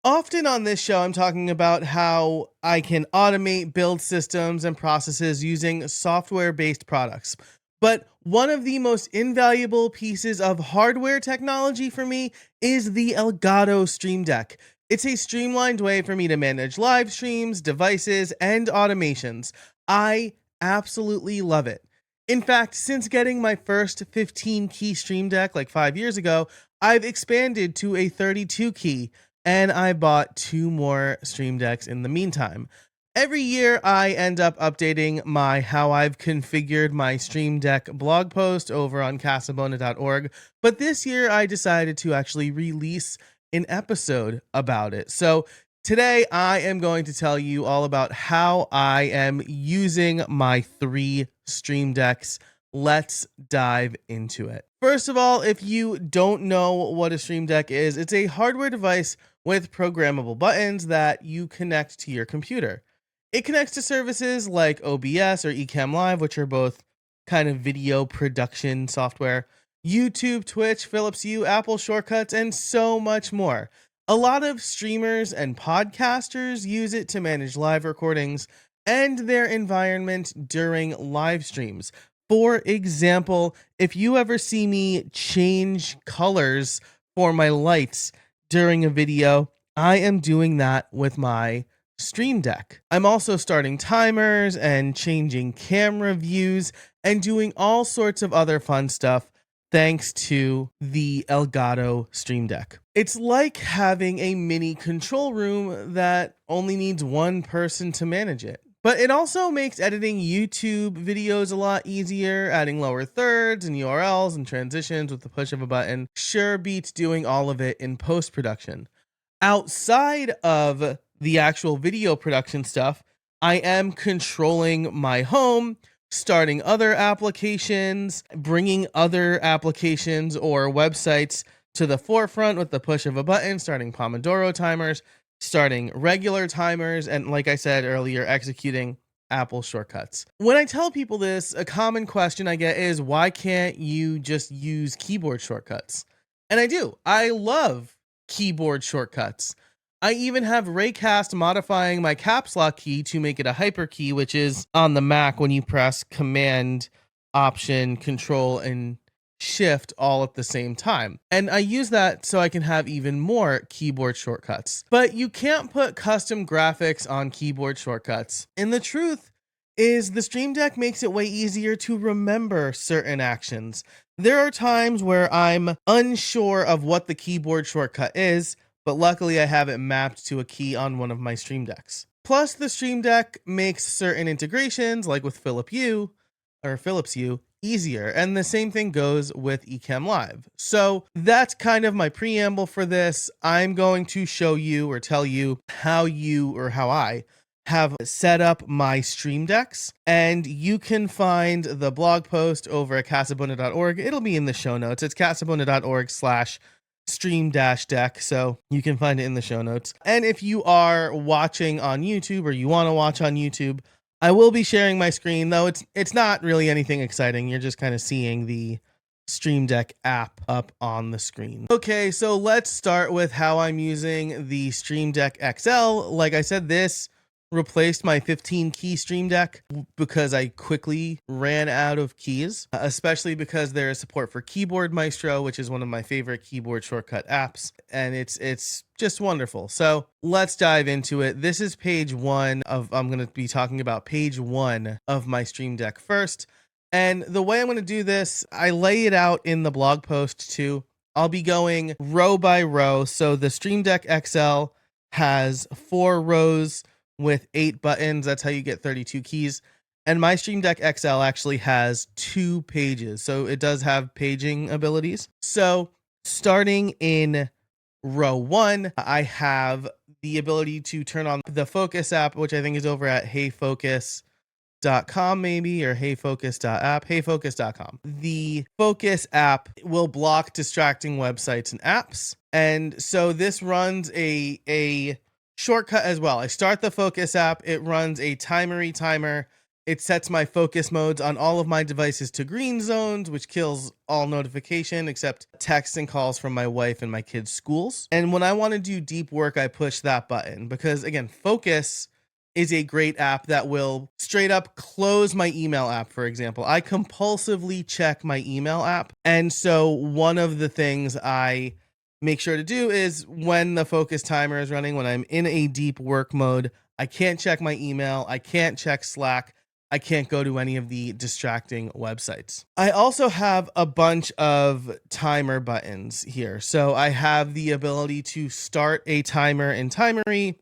Often on this show, I'm talking about how I can automate, build systems and processes using software based products. But one of the most invaluable pieces of hardware technology for me is the Elgato Stream Deck. It's a streamlined way for me to manage live streams, devices, and automations. I absolutely love it. In fact, since getting my first 15 key Stream Deck like 5 years ago, I've expanded to a 32 key and I bought two more Stream Decks in the meantime. Every year, I end up updating my how I've configured my Stream Deck blog post over on casabona.org, but this year I decided to actually release an episode about it. So today I am going to tell you all about how I am using my three Stream Decks. Let's dive into it. First of all, if you don't know what a Stream Deck is, it's a hardware device with programmable buttons that you connect to your computer. It connects to services like OBS or Ecamm Live, which are both kind of video production software, YouTube, Twitch, Philips Hue, Apple Shortcuts, and so much more. A lot of streamers and podcasters use it to manage live recordings and their environment during live streams. For example, if you ever see me change colors for my lights during a video, I am doing that with my Stream Deck. I'm also starting timers and changing camera views and doing all sorts of other fun stuff thanks to the Elgato Stream Deck. It's like having a mini control room that only needs one person to manage it. But it also makes editing YouTube videos a lot easier, adding lower thirds and URLs and transitions with the push of a button sure beats doing all of it in post-production. Outside of the actual video production stuff, I am controlling my home, starting other applications, bringing other applications or websites to the forefront with the push of a button, starting Pomodoro timers, starting regular timers, and like I said earlier, executing Apple shortcuts. When I tell people this, a common question I get is, why can't you just use keyboard shortcuts? And I do. I love keyboard shortcuts. I even have Raycast modifying my caps lock key to make it a hyper key, which is on the Mac when you press Command, Option, Control, and Shift all at the same time. And I use that so I can have even more keyboard shortcuts. But you can't put custom graphics on keyboard shortcuts. And the truth is the Stream Deck makes it way easier to remember certain actions. There are times where I'm unsure of what the keyboard shortcut is, but luckily I have it mapped to a key on one of my Stream Decks. Plus, the Stream Deck makes certain integrations, like with Philips Hue, easier, and the same thing goes with Ecamm Live. So that's kind of my preamble for this. I'm going to show you or tell you how I have set up my Stream Decks, and you can find the blog post over at casabona.org. It'll be in the show notes. It's casabona.org/stream-deck, so you can find it in the show notes. And if you are watching on YouTube or you want to watch on YouTube, I will be sharing my screen, though it's not really anything exciting. You're just kind of seeing the Stream Deck app up on the screen. Okay, so let's start with how I'm using the Stream Deck XL. Like I said, this replaced my 15 key Stream Deck because I quickly ran out of keys, especially because there is support for Keyboard Maestro, which is one of my favorite keyboard shortcut apps, and it's just wonderful. So let's dive into it. This is page one I'm going to be talking about page one of my Stream Deck first. And the way I'm going to do this, I lay it out in the blog post too. I'll be going row by row. So the Stream Deck XL has 4 rows with 8 buttons. That's how you get 32 keys. And my Stream Deck XL actually has 2 pages. So it does have paging abilities. So starting in row 1, I have the ability to turn on the Focus app, which I think is over at heyfocus.com maybe, or heyfocus.app, heyfocus.com. The Focus app will block distracting websites and apps. And so this runs a shortcut as well. I start the Focus app, it runs a timer It sets my focus modes on all of my devices to green zones, which kills all notification except texts and calls from my wife and my kids' schools. And when I want to do deep work, I push that button because, again, Focus is a great app that will straight up close my email app, for example. I compulsively check my email app. And so one of the things I make sure to do is when the focus timer is running, when I'm in a deep work mode, I can't check my email, I can't check Slack, I can't go to any of the distracting websites. I also have a bunch of timer buttons here. So I have the ability to start a timer in Timery,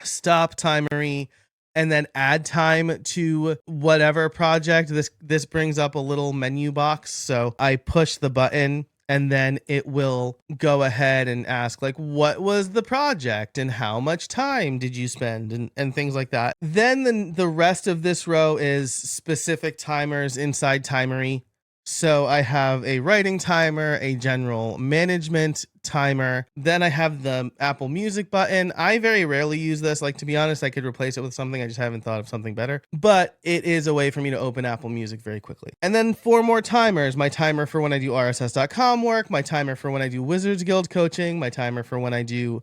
stop Timery, and then add time to whatever project. This brings up a little menu box. So I push the button and then it will go ahead and ask, like, what was the project and how much time did you spend, and things like that. Then the rest of this row is specific timers inside Timery. So I have a writing timer, a general management timer. Then I have the Apple Music button. I very rarely use this. Like, to be honest, I could replace it with something. I just haven't thought of something better. But it is a way for me to open Apple Music very quickly. And then 4 more timers. My timer for when I do RSS.com work, my timer for when I do Wizards Guild coaching, my timer for when I do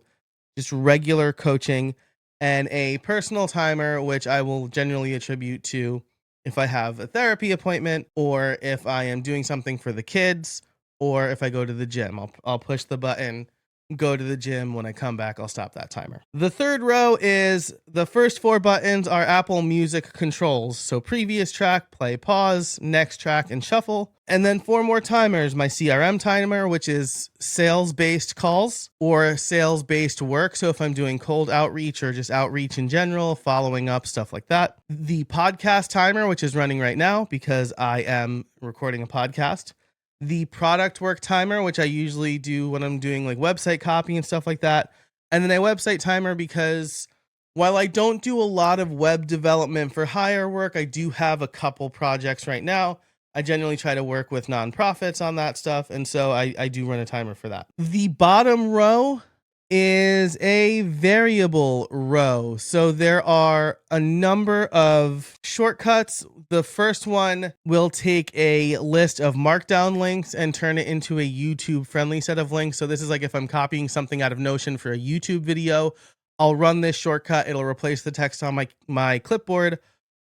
just regular coaching, and a personal timer, which I will generally attribute to if I have a therapy appointment, or if I am doing something for the kids, or if I go to the gym. I'll push the button, go to the gym. When I come back, I'll stop that timer. The third row is the first 4 buttons are Apple Music controls. So previous track, play, pause, next track, and shuffle. And then 4 more timers, my CRM timer, which is sales-based calls or sales-based work. So if I'm doing cold outreach or just outreach in general, following up, stuff like that. The podcast timer, which is running right now because I am recording a podcast. The product work timer, which I usually do when I'm doing like website copy and stuff like that. And then a website timer because while I don't do a lot of web development for hire work, I do have a couple projects right now. I generally try to work with nonprofits on that stuff. And so I do run a timer for that. The bottom row is a variable row. So there are a number of shortcuts. The first one will take a list of markdown links and turn it into a YouTube friendly set of links. So this is like if I'm copying something out of Notion for a YouTube video, I'll run this shortcut. It'll replace the text on my clipboard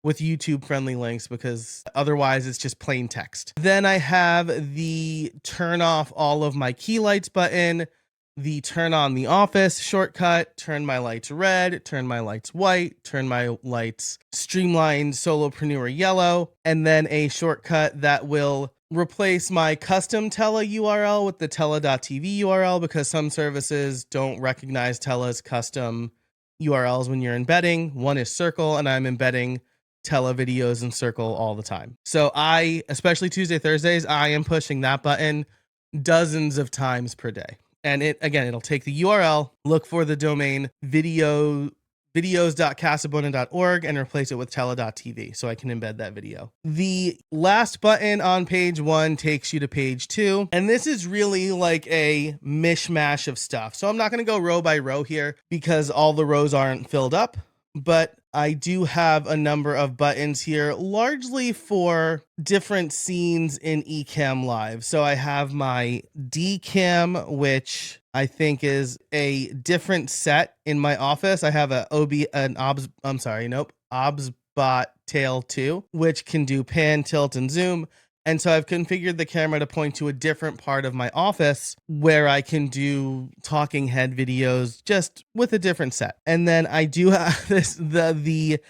with YouTube friendly links because otherwise it's just plain text. Then I have the turn off all of my key lights button, the turn on the office shortcut, turn my lights red, turn my lights white, turn my lights streamlined solopreneur yellow, and then a shortcut that will replace my custom Tela URL with the tela.tv URL because some services don't recognize Tela's custom URLs when you're embedding. One is Circle, and I'm embedding Tela videos in Circle all the time. So especially Tuesday, Thursdays, I am pushing that button dozens of times per day. And it'll take the URL, look for the domain videos.casabona.org and replace it with tela.tv so I can embed that video. The last button on page 1 takes you to page 2. And this is really like a mishmash of stuff. So I'm not going to go row by row here because all the rows aren't filled up. But I do have a number of buttons here, largely for different scenes in Ecamm Live. So I have my Dcam, which I think is a different set in my office. I have OBSBot Tail 2, which can do pan, tilt, and zoom. And so I've configured the camera to point to a different part of my office where I can do talking head videos just with a different set. And then I do have the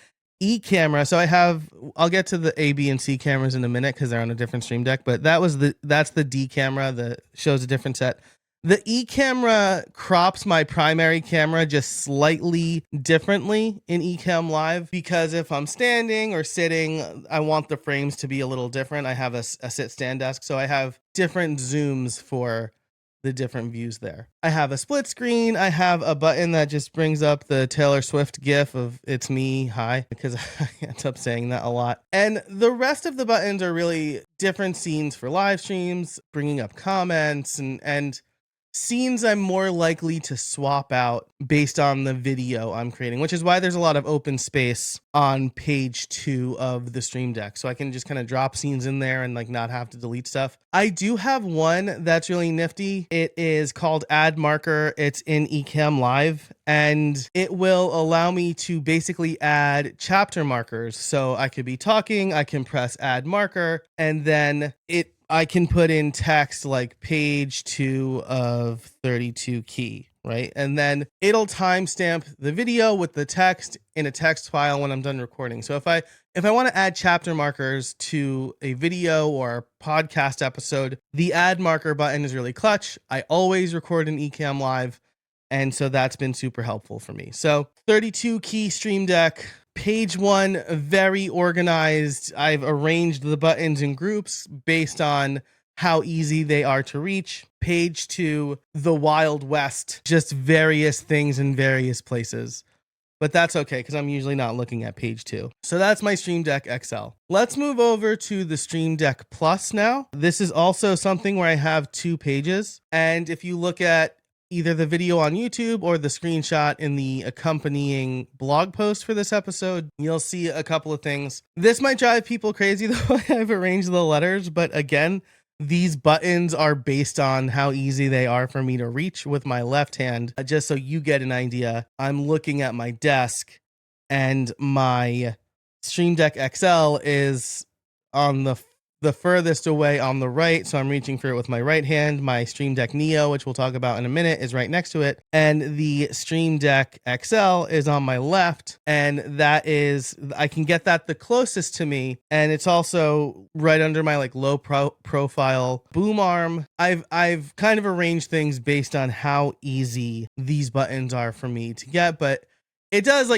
E camera. So I'll get to the A, B, and C cameras in a minute because they're on a different stream deck, but that's the D camera that shows a different set. The E camera crops my primary camera just slightly differently in Ecamm Live because if I'm standing or sitting, I want the frames to be a little different. I have a sit-stand desk, so I have different zooms for the different views there. I have a split screen. I have a button that just brings up the Taylor Swift gif of "It's me, hi," because I end up saying that a lot. And the rest of the buttons are really different scenes for live streams, bringing up comments, and scenes I'm more likely to swap out based on the video I'm creating, which is why there's a lot of open space on page 2 of the Stream Deck. So I can just kind of drop scenes in there and like not have to delete stuff. I do have one that's really nifty. It is called Add Marker. It's in Ecamm Live, and it will allow me to basically add chapter markers. So I could be talking, I can press Add Marker, and then I can put in text like page 2 of 32 key, right? And then it'll timestamp the video with the text in a text file when I'm done recording. So if I want to add chapter markers to a video or podcast episode, the add marker button is really clutch. I always record in Ecamm Live, and so that's been super helpful for me. So 32 key Stream Deck. Page 1, very organized. I've arranged the buttons in groups based on how easy they are to reach. Page 2, the Wild West, just various things in various places. But that's okay because I'm usually not looking at page 2. So that's my Stream Deck XL. Let's move over to the Stream Deck Plus now. This is also something where I have 2 pages. And if you look at either the video on YouTube or the screenshot in the accompanying blog post for this episode, you'll see a couple of things. This might drive people crazy the way I've arranged the letters, but again, these buttons are based on how easy they are for me to reach with my left hand. Just so you get an idea, I'm looking at my desk and my Stream Deck XL is on the furthest away on the right, so I'm reaching for it with my right hand. My Stream Deck Neo, which we'll talk about in a minute, is right next to it. And the Stream Deck XL is on my left, and that is, I can get that the closest to me, and it's also right under my like low profile boom arm. I've kind of arranged things based on how easy these buttons are for me to get, but it does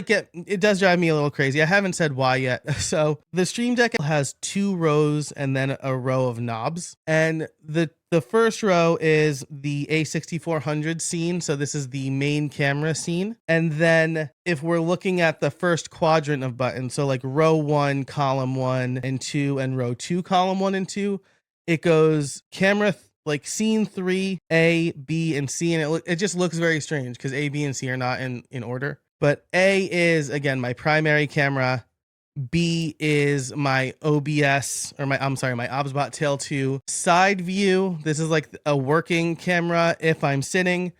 drive me a little crazy. I haven't said why yet. So the Stream Deck has 2 rows and then a row of knobs. And the first row is the A6400 scene. So this is the main camera scene. And then if we're looking at the first quadrant of buttons, so like row 1, column 1 and 2, and row 2, column 1 and 2, it goes camera like scene 3, A, B, and C. And it just looks very strange because A, B, and C are not in order. But A is, again, my primary camera. B is my OBS, or my OBSBot Tail 2 side view. This is like a working camera if I'm sitting.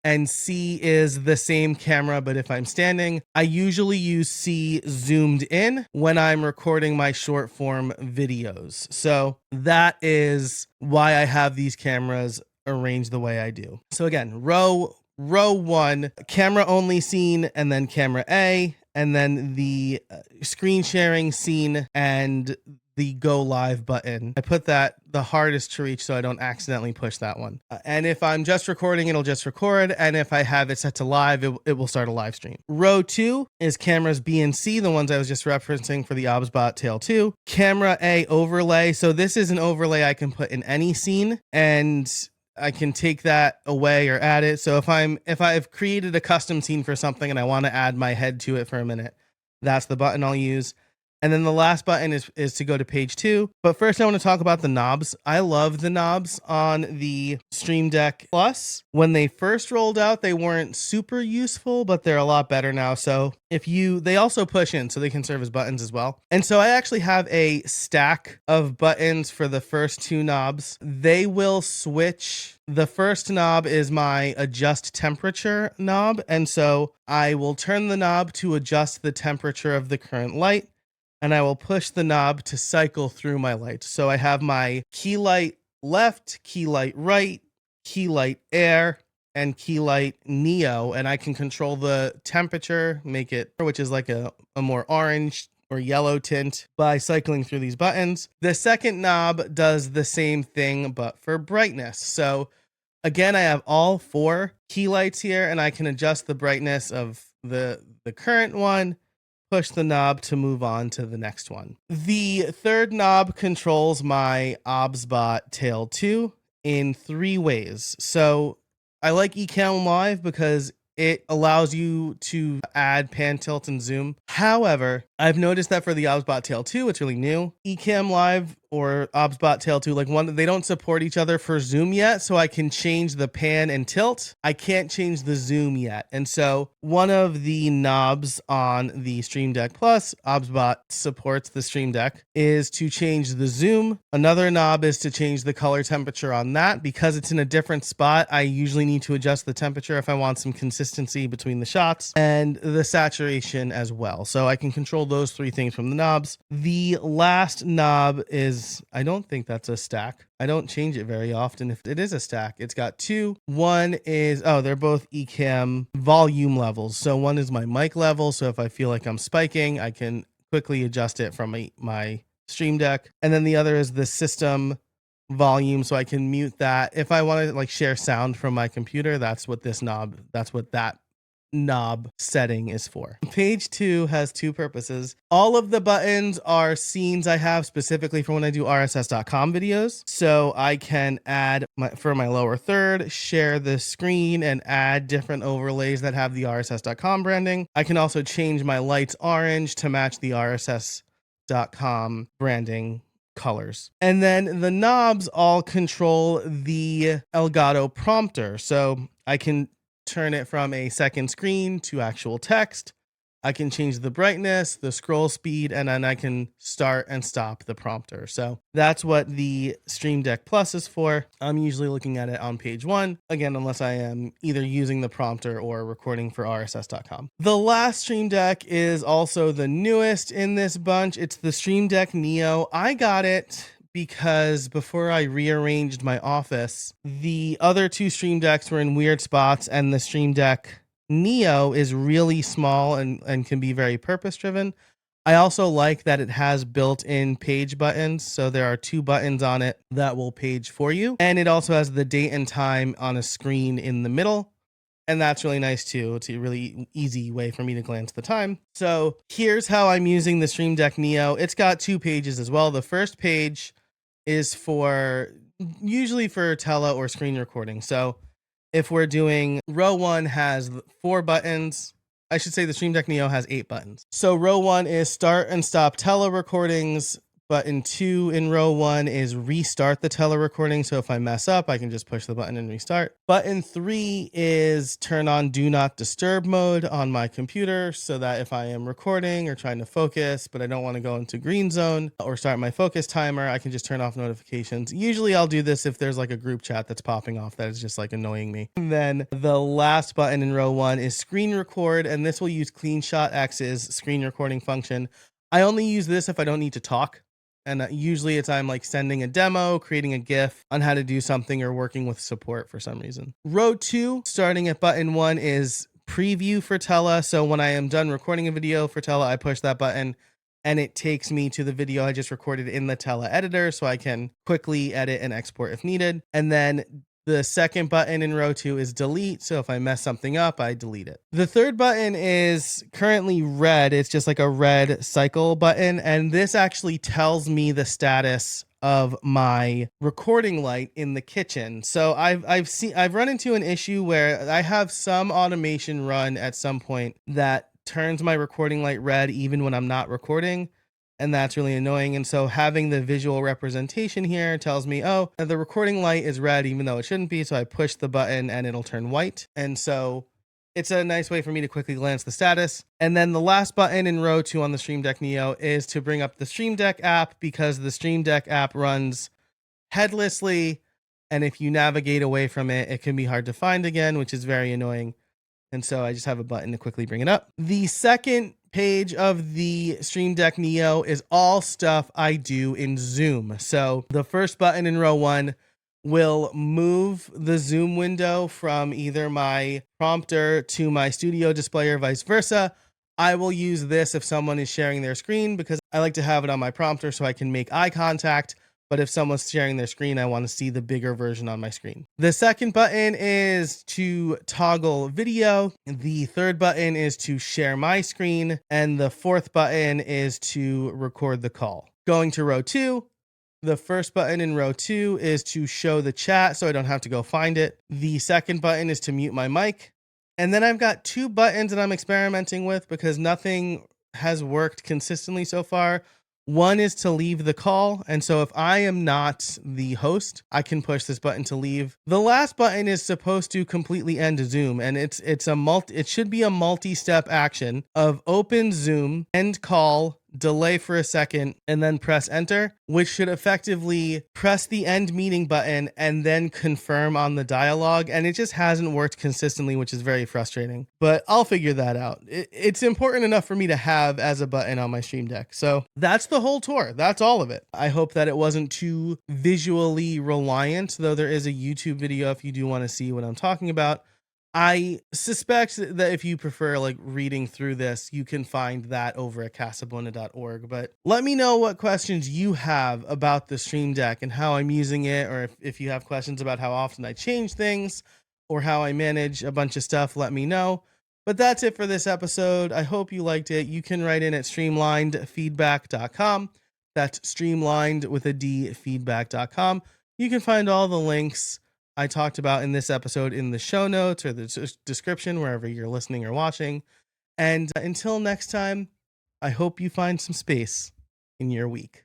And C is the same camera, but if I'm standing. I usually use C zoomed in when I'm recording my short form videos. So that is why I have these cameras arranged the way I do. So again, row 1, camera only scene, and then camera A, and then the screen sharing scene and the go live button. I put that the hardest to reach so I don't accidentally push that one. And if I'm just recording, it'll just record. And if I have it set to live, it will start a live stream. Row 2 is cameras B and C, the ones I was just referencing for the OBSBot Tail 2. Camera A overlay. So this is an overlay I can put in any scene, and I can take that away or add it. So if I've created a custom scene for something and I want to add my head to it for a minute, that's the button I'll use. And then the last button is to go to page 2. But first I want to talk about the knobs. I love the knobs on the Stream Deck Plus. When they first rolled out, they weren't super useful, but they're a lot better now. So they also push in, so they can serve as buttons as well. And so I actually have a stack of buttons for the first 2 knobs. They will switch. The first knob is my adjust temperature knob. And so I will turn the knob to adjust the temperature of the current light, and I will push the knob to cycle through my lights. So I have my key light left, key light right, key light air, and key light neo, and I can control the temperature, make it, which is like a more orange or yellow tint, by cycling through these buttons. The second knob does the same thing, but for brightness. So again, I have all 4 key lights here, and I can adjust the brightness of the current one, push the knob to move on to the next one. The third knob controls my OBSBot Tail 2 in 3 ways. So I like Ecamm Live because it allows you to add pan, tilt, and zoom. However, I've noticed that for the OBSBot Tail 2, it's really new. Ecamm Live or OBSBot Tail 2, like one, they don't support each other for zoom yet, so I can change the pan and tilt. I can't change the zoom yet. And so one of the knobs on the Stream Deck Plus, OBSBot supports the Stream Deck, is to change the zoom. Another knob is to change the color temperature on that. Because it's in a different spot, I usually need to adjust the temperature if I want some consistency between the shots, and the saturation as well. So I can control those three things from the knobs. The last knob is, I don't think that's a stack. I don't change it very often. If it is a stack, it's got two. One is, oh, they're both Ecamm volume levels. So one is my mic level. So if I feel like I'm spiking, I can quickly adjust it from my Stream Deck. And then the other is the system volume, so I can mute that. If I want to like share sound from my computer, that's what that knob setting is for. Page 2 has two purposes. All of the buttons are scenes I have specifically for when I do RSS.com videos. So I can add for my lower third, share the screen and add different overlays that have the RSS.com branding. I can also change my lights orange to match the RSS.com branding colors. And then the knobs all control the Elgato prompter. So I can turn it from a second screen to actual text. I can change the brightness, the scroll speed, and then I can start and stop the prompter. So that's what the Stream Deck Plus is for. I'm usually looking at it on page 1, again, unless I am either using the prompter or recording for RSS.com. The last Stream Deck is also the newest in this bunch. It's the Stream Deck Neo. I got it because before I rearranged my office, the other two Stream Decks were in weird spots, and the Stream Deck Neo is really small and can be very purpose driven. I also like that it has built-in page buttons. So there are two buttons on it that will page for you. And it also has the date and time on a screen in the middle. And that's really nice too. It's a really easy way for me to glance the time. So here's how I'm using the Stream Deck Neo. It's got two pages as well. The first page is usually for tele or screen recording. So if we're doing row 1 has 4 buttons, I should say the Stream Deck Neo has 8 buttons. So row 1 is start and stop tele recordings. Button 2 in row 1 is restart the telerecording. So if I mess up, I can just push the button and restart. Button 3 is turn on do not disturb mode on my computer, so that if I am recording or trying to focus, but I don't want to go into green zone or start my focus timer, I can just turn off notifications. Usually I'll do this if there's like a group chat that's popping off that is just like annoying me. And then the last button in row 1 is screen record, and this will use CleanShot X's screen recording function. I only use this if I don't need to talk. And usually it's I'm like sending a demo, creating a GIF on how to do something, or working with support for some reason. Row 2, starting at button 1, is preview for tele. So when I am done recording a video for tele, I push that button and it takes me to the video I just recorded in the tele editor, so I can quickly edit and export if needed. And then the second button in row 2 is delete. So if I mess something up, I delete it. The third button is currently red. It's just like a red cycle button. And this actually tells me the status of my recording light in the kitchen. So I've run into an issue where I have some automation run at some point that turns my recording light red even when I'm not recording. And that's really annoying. And so having the visual representation here tells me, oh, the recording light is red, even though it shouldn't be. So I push the button and it'll turn white. And so it's a nice way for me to quickly glance the status. And then the last button in row 2 on the Stream Deck Neo is to bring up the Stream Deck app, because the Stream Deck app runs headlessly. And if you navigate away from it, it can be hard to find again, which is very annoying. And so I just have a button to quickly bring it up. The second page of the Stream Deck Neo is all stuff I do in Zoom. So the first button in row 1 will move the Zoom window from either my prompter to my studio display or vice versa. I will use this if someone is sharing their screen, because I like to have it on my prompter so I can make eye contact. But if someone's sharing their screen, I want to see the bigger version on my screen. The second button is to toggle video. The third button is to share my screen. And the fourth button is to record the call. Going to row 2, the first button in row 2 is to show the chat so I don't have to go find it. The second button is to mute my mic. And then I've got 2 buttons that I'm experimenting with because nothing has worked consistently so far. One is to leave the call. And so if I am not the host, I can push this button to leave. The last button is supposed to completely end Zoom. And it should be a multi-step action of open Zoom, end call, delay for a second, and then press enter, which should effectively press the end meeting button and then confirm on the dialogue. And it just hasn't worked consistently, which is very frustrating, but I'll figure that out. It's important enough for me to have as a button on my Stream Deck. So that's the whole tour. That's all of it. I hope that it wasn't too visually reliant, though there is a YouTube video if you do want to see what I'm talking about. I suspect that if you prefer like reading through this, you can find that over at casabona.org. But let me know what questions you have about the Stream Deck and how I'm using it, or if you have questions about how often I change things or how I manage a bunch of stuff, let me know. But that's it for this episode. I hope you liked it. You can write in at streamlinedfeedback.com. That's streamlined with a D feedback.com. You can find all the links I talked about in this episode in the show notes or the description, wherever you're listening or watching. And until next time, I hope you find some space in your week.